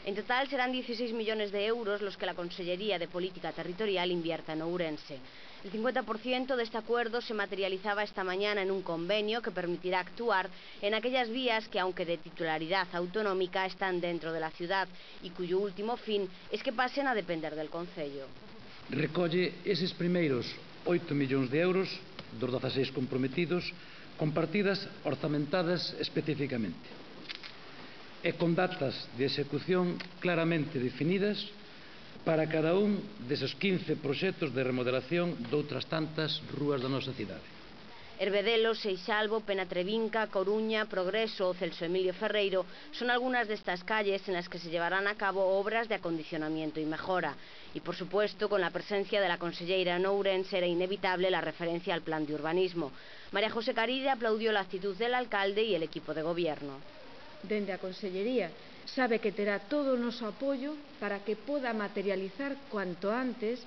En total serán 16 millones de euros los que la Consellería de Política Territorial invierta en Ourense. El 50% de este acuerdo se materializaba esta mañana en un convenio que permitirá actuar en aquellas vías que, aunque de titularidad autonómica, están dentro de la ciudad y cuyo último fin es que pasen a depender del concello. Recolle eses primeiros 8 millóns de euros dos 16 comprometidos con partidas orzamentadas especificamente e con datas de execución claramente definidas para cada un deses 15 proxectos de remodelación doutras tantas rúas da nosa cidade. Herbedelo, Seixalbo, Penatrevinca, Coruña, Progreso o Celso Emilio Ferreiro son algunas de estas calles en las que se llevarán a cabo obras de acondicionamiento y mejora. Y por supuesto, con la presencia de la conselleira en Ourense era inevitable la referencia al plan de urbanismo. María José Caride aplaudió la actitud del alcalde y el equipo de gobierno. Dende a Consellería sabe que terá todo o noso apoio para que poda materializar cuanto antes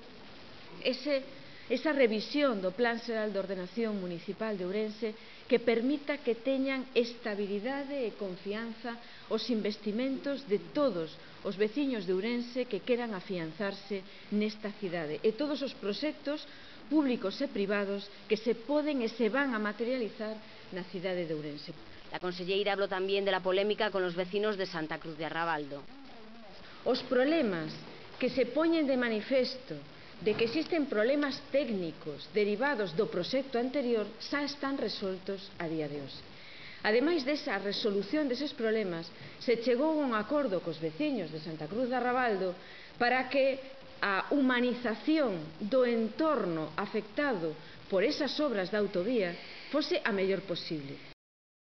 esa revisión do Plan Xeral de Ordenación Municipal de Ourense que permita que teñan estabilidade e confianza os investimentos de todos os veciños de Ourense que queran afianzarse nesta cidade e todos os proxectos públicos e privados que se poden e se van a materializar na cidade de Ourense. La conselleira habló también de la polémica con los vecinos de Santa Cruz de Arrabaldo. Os problemas que se poñen de manifesto de que existen problemas técnicos derivados do proxecto anterior xa están resoltos a día de hoxe. Ademais desa resolución deses problemas, se chegou a un acordo cos veciños de Santa Cruz de Arrabaldo para que a humanización do entorno afectado por esas obras da autovía fose a mellor posible.